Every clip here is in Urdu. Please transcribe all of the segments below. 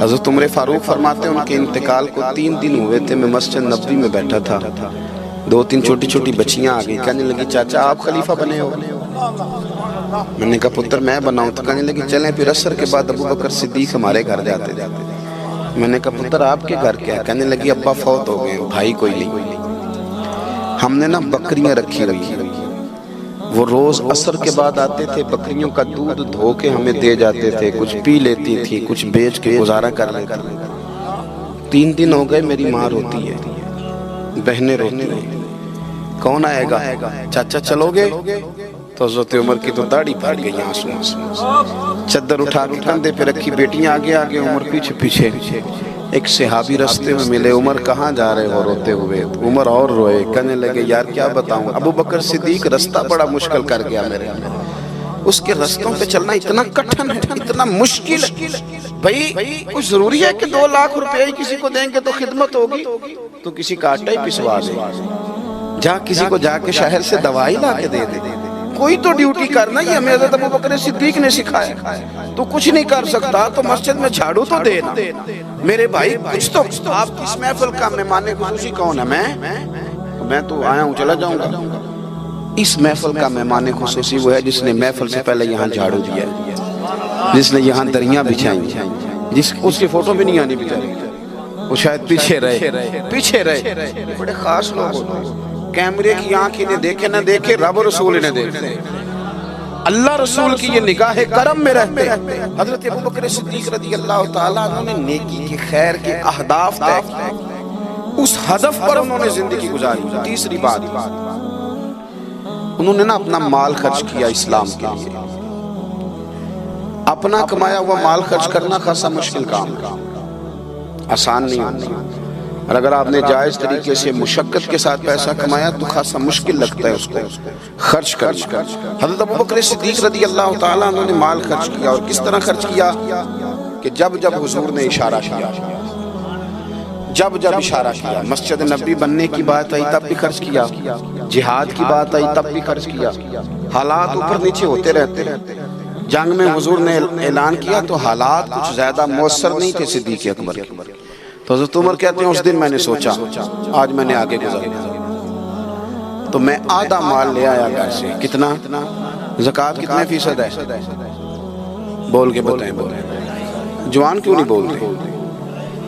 حضرت عمر فاروق فرماتے ہیں ان کے انتقال کو 3 دن ہوئے تھے، میں مسجد نبوی میں بیٹھا تھا، 2-3 چھوٹی چھوٹی بچیاں آ گئی، کہنے لگی چاچا آپ خلیفہ بنے ہو؟ میں نے کہا پتر میں بناؤں؟ تو کہنے لگی چلیں پھر عصر کے بعد ابو بکر صدیق ہمارے گھر جاتے تھے۔ میں نے کہا پتر آپ کے گھر کیا ہے؟ کہنے لگی ابا فوت ہو گئے، بھائی کوئی نہیں، ہم نے نا بکریاں رکھی ہوئی ہیں، وہ روز عصر کے بعد آتے تھے، بکریوں کا دودھ دھو کے ہمیں دے جاتے تھے، کچھ پی لیتی تھی، کچھ بیچ کے گزارا کر لیتی۔ 3 دن ہو گئے، میری ماں روتی ہے، بہنیں روتی ہیں، کون آئے گا؟ چاچا چلو گے؟ تو حضرت عمر کی تو داڑھی پھٹ گئی آنسوں سے، چادر اٹھا کے کندھے پہ رکھی، بیٹیاں آگے آگے، عمر پیچھے پیچھے۔ ایک صحابی رستے میں ملے، عمر کہاں جا رہے ہو روتے ہوئے؟ عمر اور روئے، کہنے لگے یار کیا بتاؤں، ابو بکر صدیق رستہ بڑا مشکل کر گیا میرے، اس کے رستوں پہ چلنا اتنا کٹھن ہے، اتنا مشکل ہے۔ بھئی کچھ ضروری ہے کہ 2 لاکھ روپے ہی کسی کو دیں گے تو خدمت ہوگی؟ تو کسی کا آٹا ہی پسوا دے، جا کسی کو جا کے شہر سے دوائی لا کے دے دے، کوئی تو ڈیوٹی کرنا، یہ ہمیں حضرت ابو بکر صدیق نے سکھایا۔ تو کچھ نہیں کر سکتا تو مسجد میں جھاڑو تو دینا، میرے بھائی کچھ تو۔ آپ اس محفل کا مہمان خصوصی کون ہے؟ میں تو آیا ہوں چلا جاؤں گا۔ اس محفل کا مہمان خصوصی وہ ہے جس نے محفل سے پہلے یہاں جھاڑو دیا ہے، جس نے یہاں دریاں بچھائیں، اس کی فوٹو بھی نہیں آنی بیچاری، وہ شاید پیچھے رہے، بڑے خاص لوگ ہوتے ہیں، کیمرے کی آنکھ انہیں دیکھے نہ دیکھے، رب رسول انہیں دیکھتے، اللہ رسول کی یہ نگاہ کرم میں رہتے۔ حضرت ابو بکر صدیق رضی اللہ تعالیٰ عنہ نے نیکی کے، خیر کے اہداف طے کیے، اس ہدف پر انہوں نے زندگی گزاری۔ تیسری بات، انہوں نے نا اپنا مال خرچ کیا اسلام کے لیے۔ اپنا کمایا ہوا مال خرچ کرنا خاصا مشکل کام ہے، آسان نہیں ہوتا، اور اگر آپ نے جائز طریقے سے مشقت کے ساتھ پیسہ کمایا تو خاصا مشکل لگتا ہے اس کو خرچ کرنا۔ حضرت ابو بکر صدیق رضی اللہ تعالیٰ عنہ نے مال خرچ کیا، اور کس طرح خرچ کیا کہ جب حضور نے اشارہ کیا، جب اشارہ کیا، مسجد نبی بننے کی بات آئی تب بھی خرچ کیا، جہاد کی بات آئی تب بھی خرچ کیا۔ حالات اوپر نیچے ہوتے رہتے ہیں، جنگ میں حضور نے اعلان کیا تو حالات کچھ زیادہ مؤثر نہیں تھے صدیق اکبر کے، تو حضرت عمر کہتے ہیں اس دن میں نے سوچا آج میں نے آگے گزارنا، تو میں آدھا مال لے آیا گھر سے۔ کتنا؟ زکوٰۃ کتنے فیصد ہے؟ بول کے بتائیں، جوان کیوں نہیں بول رہے؟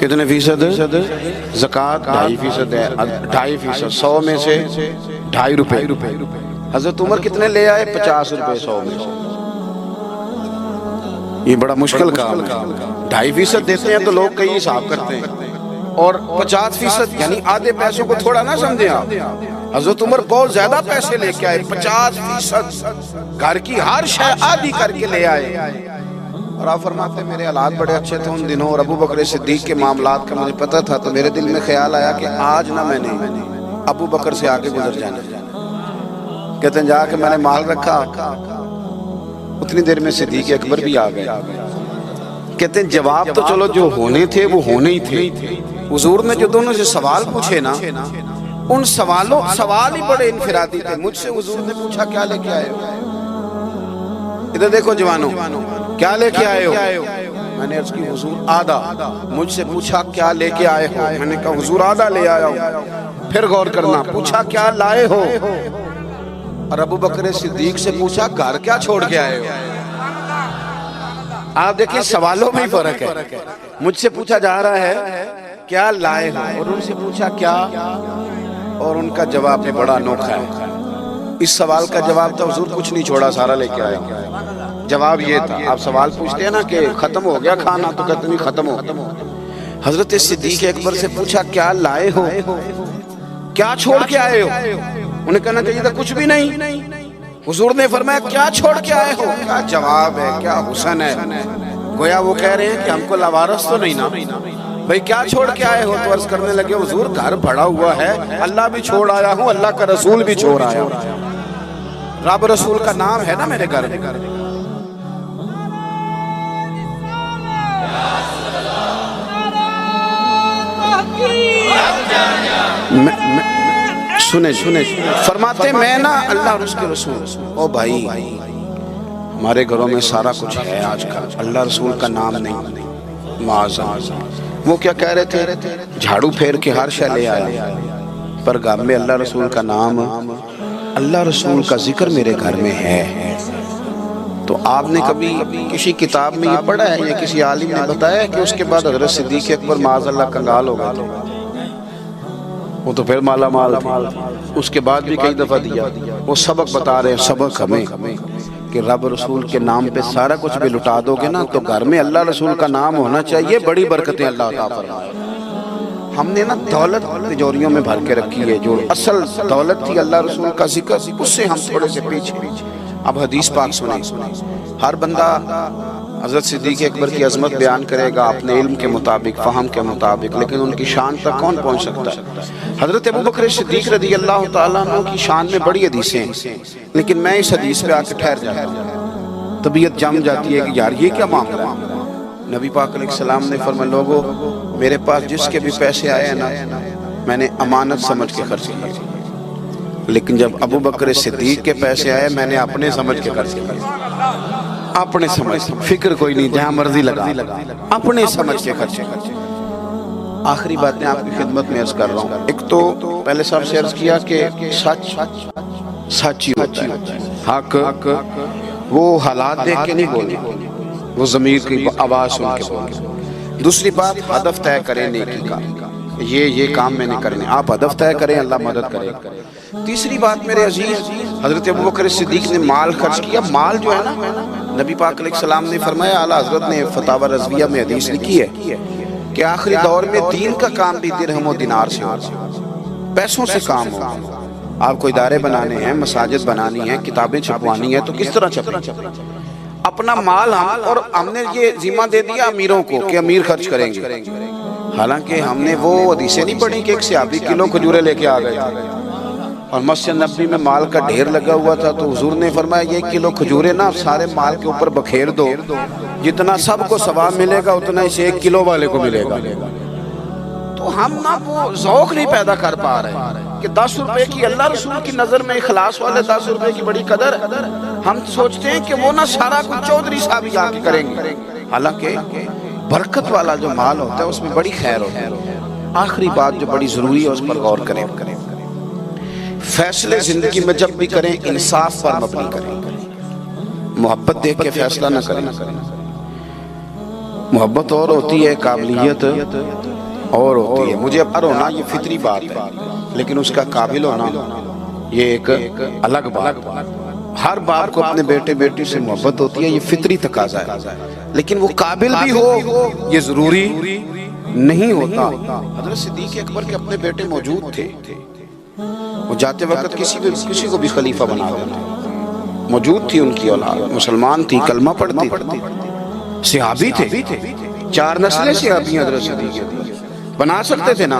کتنے فیصد؟ زکوٰۃ 2.5% ہے، 2.5%، 100 میں سے 2.5 روپے۔ حضرت عمر کتنے لے آئے؟ 50 روپے 100 میں سے۔ یہ بڑا مشکل کام ہے، 2.5% دیتے ہیں تو لوگ کئی حساب کرتے ہیں، اور 50% یعنی آدھے پیسوں کو تھوڑا نہ سمجھیں آپ۔ حضرت عمر بہت زیادہ پیسے لے کے آئے، 50%، گھر کی ہر شے آدھی کر کے لے آئے۔ اور آپ فرماتے ہیں میرے حالات بڑے اچھے تھے ان دنوں، اور ابو بکر صدیق کے معاملات کا مجھے پتہ تھا، تو میرے دل میں خیال آیا کہ آج نہ میں نے ابو بکر سے آگے گزر جانا۔ کہتے ہیں جا کے میں نے مال رکھا، اتنی دیر میں صدیق اکبر بھی آ گئے۔ کہتے ہیں جواب تو چلو جو ہونے تھے وہ ہونے ہی تھے، حضور نے جو دونوں سے سوال پوچھے نا، ان سوال ہی بڑے انفرادی تھے۔ مجھ سے حضور نے پوچھا کیا لے کے آئے ہو؟ ادھر دیکھو جوانوں، کیا لے کے آئے ہو؟ میں نے عرض کی حضور آدھا۔ مجھ سے پوچھا کیا لے کے آئے ہو؟ میں نے کہا حضور آدھا لے آیا ہوں۔ پھر غور کرنا، پوچھا کیا لائے ہو؟ اور ابو بکر صدیق سے پوچھا گھر کیا چھوڑ کے آئے ہو؟ آپ دیکھیں سوالوں میں ہی فرق ہے۔ مجھ سے پوچھا جا رہا ہے کیا لائے ہو، اور ان سے پوچھا کیا، اور ان کا جواب بھی بڑا انوکھا ہے۔ اس سوال کا جواب تھا حضور کچھ نہیں چھوڑا، سارا لے کے آیا ہوں۔ جواب یہ تھا، آپ سوال پوچھتے ہیں نا کہ ختم ہو گیا کھانا، تو کہتے نہیں ختم ہو گیا۔ حضرت صدیق اکبر سے پوچھا کیا لائے ہو، کیا چھوڑ کے آئے ہو؟ انہیں کہنا چاہیے تھا کچھ بھی نہیں۔ حضور نے فرمایا کیا چھوڑ کے آئے ہو؟ کیا جواب ہے، کیا حسن ہے، گویا وہ کہہ رہے ہیں کہ ہم کو لاوارث تو نہیں نا بھئی، کیا چھوڑ کے آئے ہو؟ تو عرض کرنے لگے حضور گھر بھرا ہوا ہے، اللہ بھی چھوڑ آیا ہوں، اللہ کا رسول بھی چھوڑ آیا ہوں، رب رسول کا نام ہے نا میرے گھر میں۔ سنے فرماتے میں نا اللہ اور اس کے رسول، او بھائی ہمارے گھروں میں سارا کچھ ہے آج کل، اللہ رسول کا نام نہیں، معاذ وہ کیا کہہ رہے تھے؟ جھاڑو پھیر کے ہر شے لے آئے، پر گھر میں اللہ رسول کا نام، اللہ رسول کا ذکر میرے گھر میں ہے۔ تو آپ نے کبھی کسی کتاب میں یہ پڑھا ہے یا کسی عالم نے بتایا کہ اس کے بعد حضرت صدیق اکبر معاذ اللہ کنگال ہو گئے تھے؟ وہ تو پھر مالا مال تھے، اس کے بعد بھی کئی دفعہ دیا۔ وہ سبق بتا رہے ہیں، سبق ہمیں کہ رب رسول کے نام پہ سارا کچھ بھی لٹا دو گے نا تو گھر میں اللہ رسول کا نام ہونا چاہیے، بڑی برکتیں اللہ عطا فرمائے۔ ہم نے نا دولت تجوریوں میں بھر کے رکھی ہے، جو اصل دولت تھی اللہ رسول کا ذکر، اس سے ہم تھوڑے سے پیچھے۔ اب حدیث پاک سنیں، ہر بندہ حضرت صدیق اکبر کی عظمت بیان کرے گا اپنے علم کے مطابق، فہم کے مطابق، لیکن ان کی شان تک کون پہنچ سکتا ہے؟ حضرت ابوبکر صدیق رضی اللہ تعالیٰ عنہ کی شان میں بڑی حدیثیں ہیں، لیکن میں اس حدیث پہ آ کے ٹھہر جاتا ہوں، طبیعت جم جاتی ہے کہ یار یہ کیا معاملہ ہے۔ نبی پاک علیہ السلام نے فرمایا، لوگوں میرے پاس جس کے بھی پیسے آئے ہیں نا میں نے امانت سمجھ کے خرچ کیے، لیکن جب ابوبکر صدیق کے پیسے آئے میں نے اپنے سمجھ کے خرچ کیے، اپنے سمجھ، فکر کوئی نہیں، جہاں مرضی لگا، اپنے سمجھ کے خرچے۔ آخری بات میں آپ کی خدمت میں عرض کر رہا ہوں، ایک تو پہلے صاحب سے عرض کیا کہ سچ سچ ہی ہوتا ہے، حق وہ حالات دیکھ کے نہیں بولے، وہ ضمیر کی آواز سن کے بولے۔ دوسری بات، ہدف طے کریں نیکی کا، یہ کام میں نے کرنے، آپ ہدف طے کریں، اللہ مدد کرے۔ تیسری بات میرے عزیز، حضرت ابوبکر صدیق نے مال خرچ کیا۔ مال جو ہے نا، نبی پاک علیہ السلام نے فرمایا، اعلیٰ حضرت نے فتاوی رضویہ میں حدیث لکھی ہے کہ آخری دور میں دین کا کام بھی درہم و دینار سے ہوگا، پیسوں سے کام ہوگا۔ آپ کو ادارے بنانے ہیں، مساجد بنانی ہیں، کتابیں چھپوانی ہیں، تو کس طرح چھپیں؟ اپنا مال ہم نے یہ ذمہ دے دیا امیروں کو کہ امیر خرچ کریں گے، حالانکہ ہم نے وہ حدیثیں نہیں پڑھی کہ ایک صحابی کلو کھجورے لے کے آ گئے اور مسجد نبوی میں مال کا ڈھیر لگا ہوا تھا، تو حضور نے فرمایا یہ کلو کھجورے نا سارے مال کے اوپر بکھیر دو، جتنا سب کو ثواب ملے گا اتنا اس 1 کلو والے کو ملے گا۔ تو ہم نا وہ ذوق نہیں پیدا کر پا رہے کہ 10 روپے کی اللہ رسول کی نظر میں اخلاص والے 10 روپے کی بڑی قدر، ہم سوچتے ہیں کہ وہ نا سارا کچھ چودھری صاحب ہی آ کے کریں گے، حالانکہ برکت والا جو مال ہوتا ہے اس میں بڑی خیر ہوتی ہے۔ آخری بات جو بڑی ضروری ہے اس پر غور کریں، فیصلے زندگی میں جب بھی کریں انصاف پر مبنی کریں، محبت دیکھ کے فیصلہ نہ کریں۔ محبت اور ہوتی ہے، قابلیت اور ہوتی ہے۔ مجھے اب ہونا یہ فطری بات ہے، لیکن اس کا قابل ہونا یہ ایک الگ بات۔ ہر باپ کو اپنے بیٹے بیٹی سے محبت ہوتی ہے، یہ فطری تقاضا ہے، لیکن وہ قابل بھی ہو یہ ضروری نہیں ہوتا۔ حضرت صدیق اکبر کے اپنے بیٹے موجود تھے، وہ جاتے وقت کسی کو بھی خلیفہ بنا دیتے، موجود تھی ان کی اولاد، مسلمان تھی، کلمہ پڑھتی تھی، صحابی تھے، 4 نسلیں صحابی حضرت صدیق بنا سکتے تھے نا۔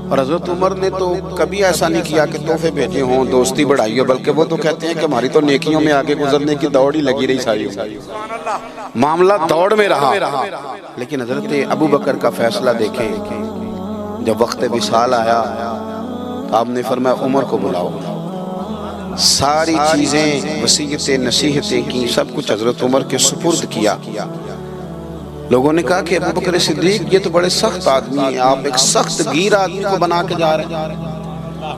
اور حضرت عمر نے تو کبھی ایسا نہیں کیا کہ تحفے بھیجے ہوں، دوستی بڑھائی ہو، بلکہ وہ تو کہتے ہیں کہ ہماری تو نیکیوں میں آگے گزرنے کی دوڑ ہی لگی رہی ساری، معاملہ دوڑ میں رہا۔ لیکن حضرت ابوبکر کا فیصلہ دیکھیں، جب وقت وصال آیا آپ نے فرمایا عمر کو بلاؤ، ساری چیزیں وصیتیں نصیحتیں کی، سب کچھ حضرت عمر کے سپرد کیا۔ لوگوں نے کہا کہ ابوبکر صدیق یہ تو بڑے سخت آدمی ہیں، آپ ایک سخت گیر آدمی کو بنا کے جا رہے ہیں۔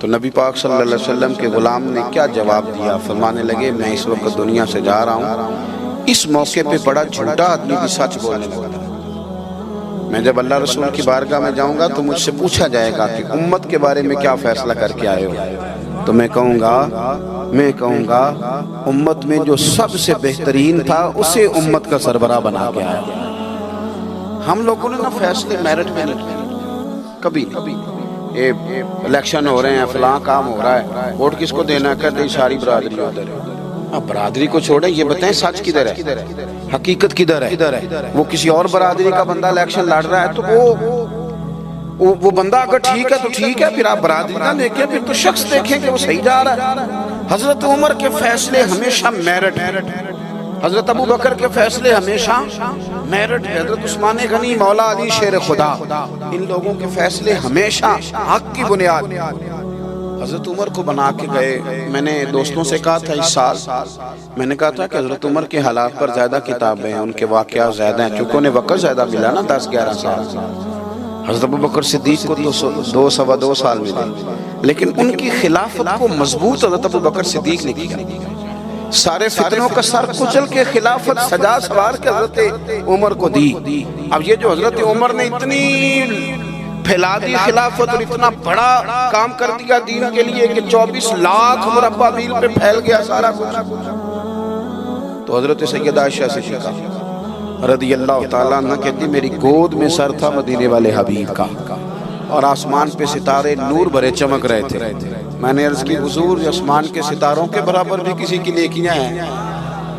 تو نبی پاک صلی اللہ علیہ وسلم کے غلام نے کیا جواب دیا؟ فرمانے لگے میں اس وقت دنیا سے جا رہا ہوں، اس موقع پہ بڑا جھوٹا آدمی بھی سچ بولنے لگا، میں جب اللہ رسول کی بارگاہ میں جاؤں گا تو مجھ سے پوچھا جائے گا کہ امت کے بارے میں کیا فیصلہ کر کے آئے ہو، تو میں کہوں گا امت میں جو سب سے بہترین تھا اسے امت کا سربراہ بنا کے آیا۔ ہم لوگوں نے نا فیصلے میرٹ میں نہیں کبھی الیکشن ہو رہے ہیں، فلاں کام ہو رہا ہے، ووٹ کس کو دینا ہے، کہتے ہیں ساری برادری ادھر ہے۔ اب برادری کو چھوڑیں، یہ بتائیں سچ کدھر ہے، حقیقت کدھر ہے؟ وہ کسی اور برادری کا بندہ الیکشن لڑ رہا ہے تو وہ بندہ اگر ٹھیک ہے تو ٹھیک ہے، پھر آپ برادری نہ دیکھیں، پھر تو شخص دیکھیں کہ وہ صحیح جا رہا ہے۔ حضرت عمر کے فیصلے ہمیشہ میرٹ ہے، حضرت ابوبکر کے فیصلے ہمیشہ میرٹ ہے، حضرت عثمان غنی، مولا علی شیر خدا، ان لوگوں کے فیصلے ہمیشہ حق کی بنیاد۔ حضرت عمر کو بنا کے گئے. میں نے دوستوں سے کہا تھا اس سال، میں نے کہا تھا کہ حضرت عمر کے حالات پر زیادہ کتابیں ہیں، ان کے واقعات زیادہ ہیں، چونکہ انہیں وقت زیادہ ملا نا 10-11 سال. حضرت ابوبکر صدیق کو تو 2 سال ملے، لیکن ان کی خلافت کو مضبوط حضرت ابوبکر صدیق نے کیا. سارے فتنوں کا سر کچل کے خلافت سجا سوار کے حضرت عمر کو دی. اب یہ جو حضرت عمر نے اتنی پھیلا دی خلافت اور اتنا بڑا کام کر دیا دین کے لیے کہ 24 لاکھ مربع میل پہ پھیل گیا سارا کچھ، تو حضرت سیدہ عائشہ صدیقہ رضی اللہ تعالیٰ عنہ کہتی میری گود میں سر تھا مدینے والے حبیب کا اور آسمان پہ ستارے نور بھرے چمک رہے تھے. میں نے عرض کی حضور آسمان کے ستاروں کے برابر بھی کسی کی نیکیاں ہیں.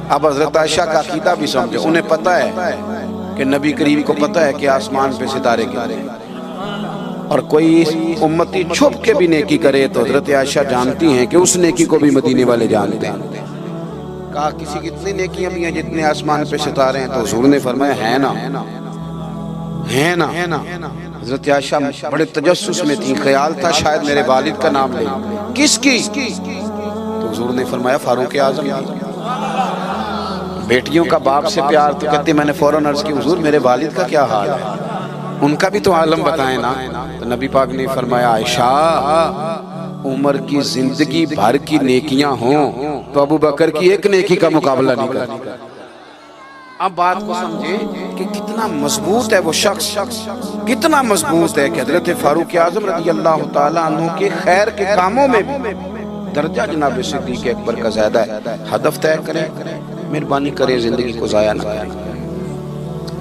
اب حضرت عائشہ کا عقیدہ بھی سمجھے، انہیں پتہ ہے کہ نبی کریم کو پتہ ہے کہ آسمان پہ ستارے گرے، اور کوئی امتی چھپ کے بھی نیکی کرے تو حضرت عائشہ جانتی ہیں کہ اس نیکی کو بھی مدینے والے جانتے ہیں. کہا کسی کی اتنی نیکیاں بھی ہیں جتنے آسمان پہ ستارے ہیں؟ تو حضور نے فرمایا ہے نا. حضرت عائشہ بڑے تجسس میں تھی، خیال تھا شاید میرے والد کا نام لے. کس کی؟ تو حضور نے فرمایا فاروق اعظم. بیٹیوں کا باپ سے پیار تو کہتے میں نے فوراً عرض کی حضور میرے والد کا کیا حال ہے، ان کا بھی تو عالم بتائیں نا. تو نبی پاک نے فرمایا عائشہ عمر کی زندگی بھر کی نیکیاں ہوں تو ابو بکر کی ایک نیکی کا مقابلہ نہیں کرتی. اب بات کو سمجھے کہ کتنا مضبوط ہے وہ شخص، کتنا مضبوط ہے کہ حضرت فاروق اعظم رضی اللہ تعالیٰ عنہ کے خیر کے کاموں میں درجہ جناب صدیق اکبر کا زیادہ ہے. ہدف طے کریں، مہربانی کریں زندگی کو ضائع نہ کریں.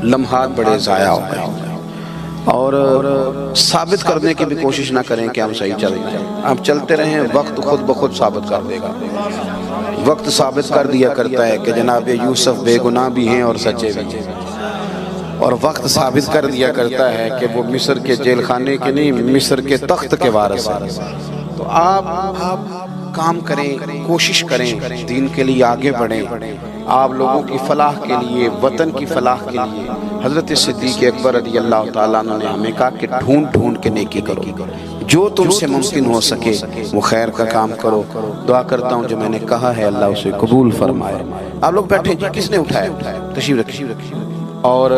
لمحات بڑے ضائع ہو گئے اور ثابت کرنے کی بھی کوشش نہ کریں کہ ہم صحیح چل رہے ہیں. ہم چلتے رہیں، وقت خود بخود ثابت کر دے گا. وقت ثابت کر دیا کرتا ہے کہ جناب یوسف بے گناہ بھی ہیں اور سچے بھی ہیں، اور وقت ثابت کر دیا کرتا ہے کہ وہ مصر کے جیل خانے کے نہیں مصر کے تخت کے وارث ہیں. تو آپ کام کریں، کوشش کریں، دین کے لیے آگے بڑھیں. آپ لوگوں کی فلاح کے لیے، وطن کی فلاح کے لیے حضرت صدیق اکبر رضی اللہ تعالیٰ عنہ نے ہمیں کہا کہ ڈھونڈ کے نیکی کرو، جو تم سے ممکن ہو سکے وہ خیر کا کام کرو. دعا کرتا ہوں جو میں نے کہا ہے اللہ اسے قبول فرمائے. آپ لوگ بیٹھے جی، کس نے اٹھایا؟ تشریف رکھیے. اور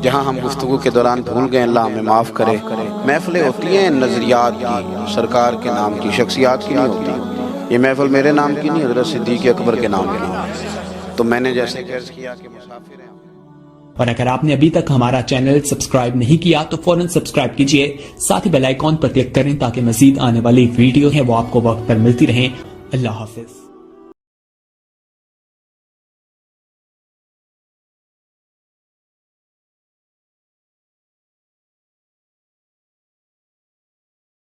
جہاں ہم گفتگو کے دوران بھول گئے اللہ ہمیں معاف کرے. محفلیں ہوتی ہیں نظریات کی، سرکار کے نام کی، شخصیات کی نہیں ہوتی. یہ محفل میرے نام کی نہیں، حضرت صدیق اکبر کے نام کی. تو میں نے جیسے عرض کیا کہ مسافر ہیں. اور اگر آپ نے ابھی تک ہمارا چینل سبسکرائب نہیں کیا تو فوراً سبسکرائب کیجئے، ساتھ ہی بیل آئیکن پر کلک کریں تاکہ مزید آنے والی ویڈیو ہیں وہ آپ کو وقت پر ملتی رہیں. اللہ حافظ.